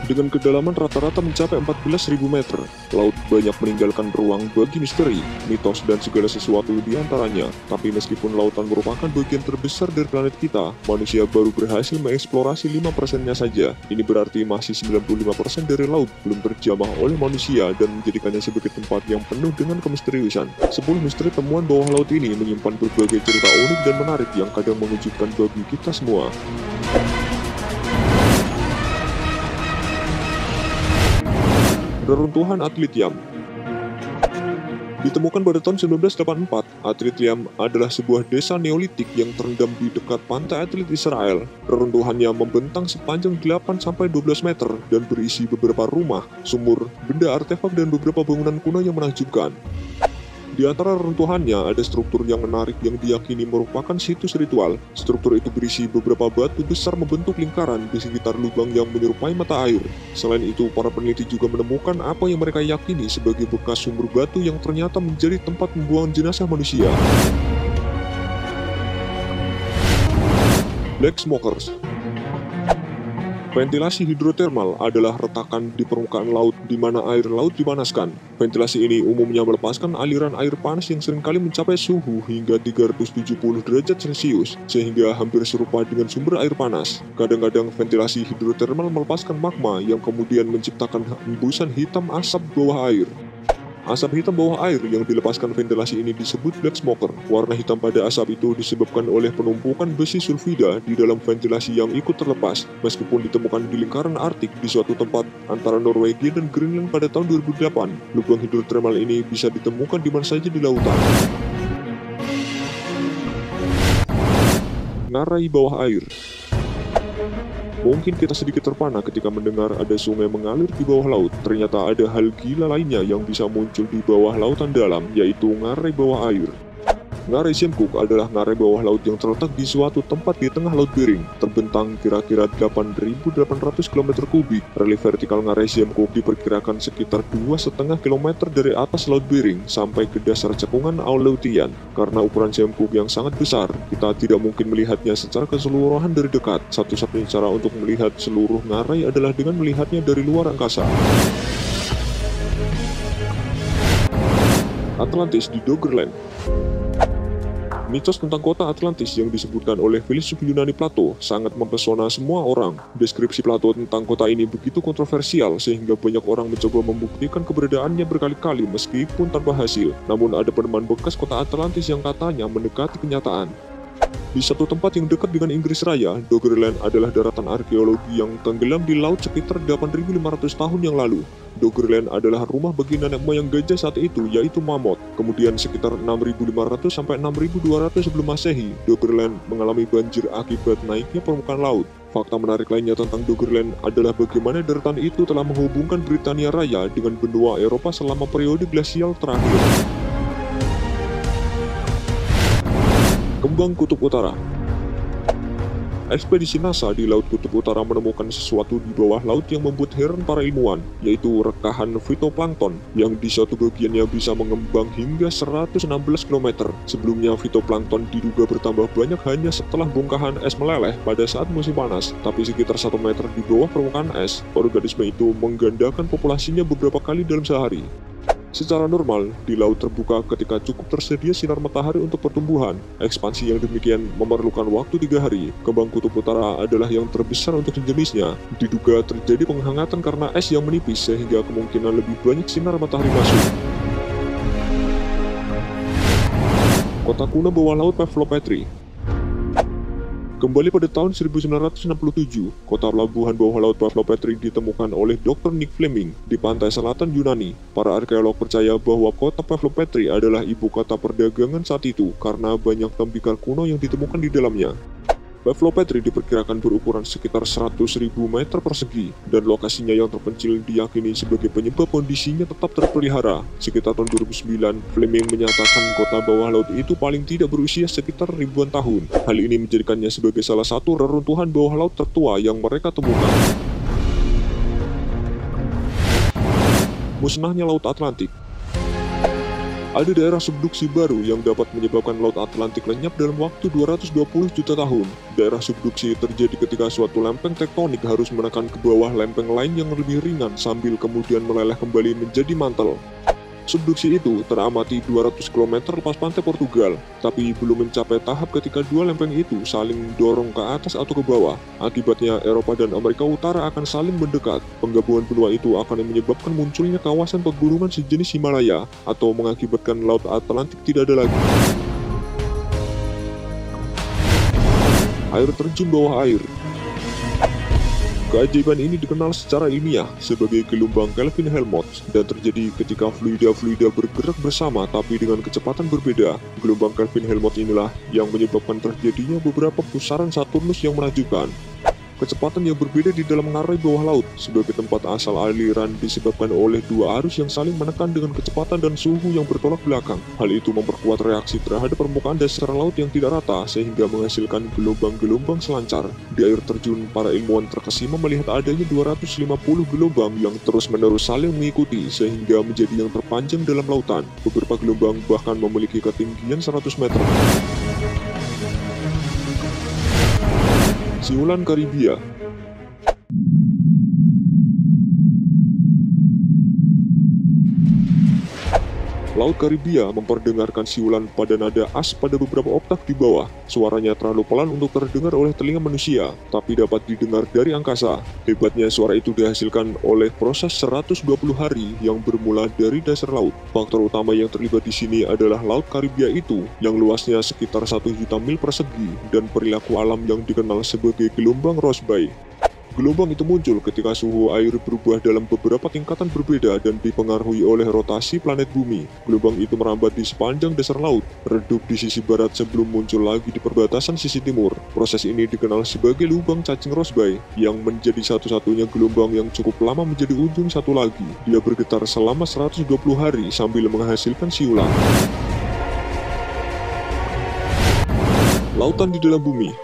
Dengan kedalaman rata-rata mencapai 14.000 meter, laut banyak meninggalkan ruang bagi misteri, mitos, dan segala sesuatu di antaranya. Tapi meskipun lautan merupakan bagian terbesar dari planet kita, manusia baru berhasil mengeksplorasi 5%-nya saja. Ini berarti masih 95% dari laut belum terjamah oleh manusia dan menjadikannya sebagai tempat yang penuh dengan kemisteriusan. 10 misteri temuan bawah laut ini menyimpan berbagai cerita unik dan menarik yang kadang mengejutkan bagi kita semua. Reruntuhan Atlitiam. Ditemukan pada tahun 1984, Atlitiam adalah sebuah desa Neolitik yang terendam di dekat pantai Atlit Israel. Reruntuhannya membentang sepanjang 8-12 meter dan berisi beberapa rumah, sumur, benda artefak, dan beberapa bangunan kuno yang menakjubkan. Di antara reruntuhannya ada struktur yang menarik yang diyakini merupakan situs ritual. Struktur itu berisi beberapa batu besar membentuk lingkaran di sekitar lubang yang menyerupai mata air. Selain itu, para peneliti juga menemukan apa yang mereka yakini sebagai bekas sumur batu yang ternyata menjadi tempat membuang jenazah manusia. Black Smokers. Ventilasi hidrotermal adalah retakan di permukaan laut di mana air laut dipanaskan. Ventilasi ini umumnya melepaskan aliran air panas yang seringkali mencapai suhu hingga 370 derajat Celcius, sehingga hampir serupa dengan sumber air panas. Kadang-kadang ventilasi hidrotermal melepaskan magma yang kemudian menciptakan hembusan hitam asap bawah air. Asap hitam bawah air yang dilepaskan ventilasi ini disebut black smoker. Warna hitam pada asap itu disebabkan oleh penumpukan besi sulfida di dalam ventilasi yang ikut terlepas, meskipun ditemukan di lingkaran Arktik di suatu tempat antara Norwegia dan Greenland pada tahun 2008. Lubang hidrotermal ini bisa ditemukan di mana saja di lautan. Ngarai bawah air. Mungkin kita sedikit terpana ketika mendengar ada sungai mengalir di bawah laut. Ternyata ada hal gila lainnya yang bisa muncul di bawah lautan dalam, yaitu ngarai bawah air. Ngarai Siemcook adalah ngarai bawah laut yang terletak di suatu tempat di tengah Laut Bering, terbentang kira-kira 8.800 km kubik. Relief vertikal ngarai Siemcook diperkirakan sekitar 2,5 km dari atas Laut Bering sampai ke dasar cekungan Aleutian. Karena ukuran Siemcook yang sangat besar, kita tidak mungkin melihatnya secara keseluruhan dari dekat. Satu-satunya cara untuk melihat seluruh ngarai adalah dengan melihatnya dari luar angkasa. Atlantis di Doggerland. Mitos tentang kota Atlantis yang disebutkan oleh filsuf Yunani Plato sangat mempesona semua orang. Deskripsi Plato tentang kota ini begitu kontroversial sehingga banyak orang mencoba membuktikan keberadaannya berkali-kali meskipun tanpa hasil. Namun ada penemuan bekas kota Atlantis yang katanya mendekati kenyataan. Di satu tempat yang dekat dengan Inggris Raya, Doggerland adalah daratan arkeologi yang tenggelam di laut sekitar 8.500 tahun yang lalu. Doggerland adalah rumah bagi nenek moyang gajah saat itu, yaitu mammoth. Kemudian sekitar 6.500 sampai 6.200 sebelum Masehi, Doggerland mengalami banjir akibat naiknya permukaan laut. Fakta menarik lainnya tentang Doggerland adalah bagaimana daratan itu telah menghubungkan Britania Raya dengan benua Eropa selama periode glasial terakhir. Kembang Kutub Utara. Ekspedisi NASA di Laut Kutub Utara menemukan sesuatu di bawah laut yang membuat heran para ilmuwan, yaitu rekahan fitoplankton yang di suatu bagiannya bisa mengembang hingga 116 km. Sebelumnya fitoplankton diduga bertambah banyak hanya setelah bongkahan es meleleh pada saat musim panas, tapi sekitar 1 meter di bawah permukaan es, organisme itu menggandakan populasinya beberapa kali dalam sehari. Secara normal, di laut terbuka ketika cukup tersedia sinar matahari untuk pertumbuhan, ekspansi yang demikian memerlukan waktu 3 hari. Kembang Kutub Utara adalah yang terbesar untuk sejenisnya. Diduga terjadi penghangatan karena es yang menipis sehingga kemungkinan lebih banyak sinar matahari masuk. Kota kuno bawah laut Pavlopetri. Kembali pada tahun 1967, kota pelabuhan bawah laut Pavlopetri ditemukan oleh Dr. Nick Fleming di pantai selatan Yunani. Para arkeolog percaya bahwa kota Pavlopetri adalah ibu kota perdagangan saat itu karena banyak tembikar kuno yang ditemukan di dalamnya. Pavlopetri diperkirakan berukuran sekitar 100.000 meter persegi, dan lokasinya yang terpencil diyakini sebagai penyebab kondisinya tetap terpelihara. Sekitar tahun 2009, Fleming menyatakan kota bawah laut itu paling tidak berusia sekitar ribuan tahun. Hal ini menjadikannya sebagai salah satu reruntuhan bawah laut tertua yang mereka temukan. Musnahnya Laut Atlantik. Ada daerah subduksi baru yang dapat menyebabkan Laut Atlantik lenyap dalam waktu 220 juta tahun. Daerah subduksi terjadi ketika suatu lempeng tektonik harus menekan ke bawah lempeng lain yang lebih ringan sambil kemudian meleleh kembali menjadi mantel. Subduksi itu teramati 200 km lepas pantai Portugal, tapi belum mencapai tahap ketika dua lempeng itu saling dorong ke atas atau ke bawah. Akibatnya, Eropa dan Amerika Utara akan saling mendekat. Penggabungan benua itu akan menyebabkan munculnya kawasan pegunungan sejenis Himalaya, atau mengakibatkan Laut Atlantik tidak ada lagi. Air terjun bawah air. Keajaiban ini dikenal secara ilmiah sebagai gelombang Kelvin-Helmholtz dan terjadi ketika fluida-fluida bergerak bersama tapi dengan kecepatan berbeda. Gelombang Kelvin-Helmholtz inilah yang menyebabkan terjadinya beberapa pusaran Saturnus yang menakjubkan. Kecepatan yang berbeda di dalam ngarai bawah laut sebagai tempat asal aliran disebabkan oleh dua arus yang saling menekan dengan kecepatan dan suhu yang bertolak belakang. Hal itu memperkuat reaksi terhadap permukaan dasar laut yang tidak rata sehingga menghasilkan gelombang-gelombang selancar. Di air terjun, para ilmuwan terkesima melihat adanya 250 gelombang yang terus-menerus saling mengikuti sehingga menjadi yang terpanjang dalam lautan. Beberapa gelombang bahkan memiliki ketinggian 100 meter. Siulan Karibia. Laut Karibia memperdengarkan siulan pada nada as pada beberapa oktav di bawah. Suaranya terlalu pelan untuk terdengar oleh telinga manusia, tapi dapat didengar dari angkasa. Hebatnya, suara itu dihasilkan oleh proses 120 hari yang bermula dari dasar laut. Faktor utama yang terlibat di sini adalah Laut Karibia itu, yang luasnya sekitar 1 juta mil persegi, dan perilaku alam yang dikenal sebagai gelombang Rossby. Gelombang itu muncul ketika suhu air berubah dalam beberapa tingkatan berbeda dan dipengaruhi oleh rotasi planet bumi. Gelombang itu merambat di sepanjang dasar laut, redup di sisi barat sebelum muncul lagi di perbatasan sisi timur. Proses ini dikenal sebagai lubang cacing Rossby, yang menjadi satu-satunya gelombang yang cukup lama menjadi ujung satu lagi. Dia bergetar selama 120 hari sambil menghasilkan siulan. Lautan di dalam bumi.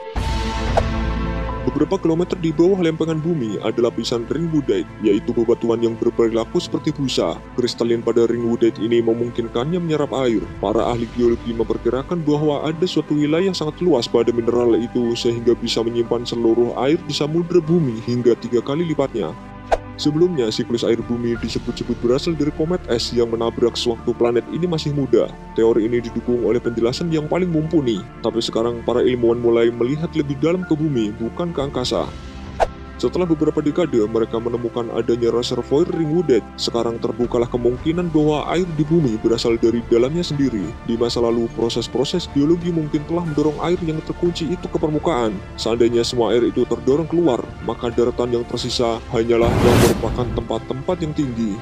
Beberapa kilometer di bawah lempengan bumi ada lapisan ringwoodite, yaitu bebatuan yang berperilaku seperti busa. Kristalin pada ringwoodite ini memungkinkannya menyerap air. Para ahli geologi memperkirakan bahwa ada suatu wilayah sangat luas pada mineral itu sehingga bisa menyimpan seluruh air di samudera bumi hingga 3 kali lipatnya. Sebelumnya, siklus air bumi disebut-sebut berasal dari komet es yang menabrak sewaktu planet ini masih muda. Teori ini didukung oleh penjelasan yang paling mumpuni, tapi sekarang para ilmuwan mulai melihat lebih dalam ke bumi, bukan ke angkasa. Setelah beberapa dekade, mereka menemukan adanya reservoir ringwoodite. Sekarang terbukalah kemungkinan bahwa air di bumi berasal dari dalamnya sendiri. Di masa lalu, proses-proses geologi mungkin telah mendorong air yang terkunci itu ke permukaan. Seandainya semua air itu terdorong keluar, maka daratan yang tersisa hanyalah yang merupakan tempat-tempat yang tinggi.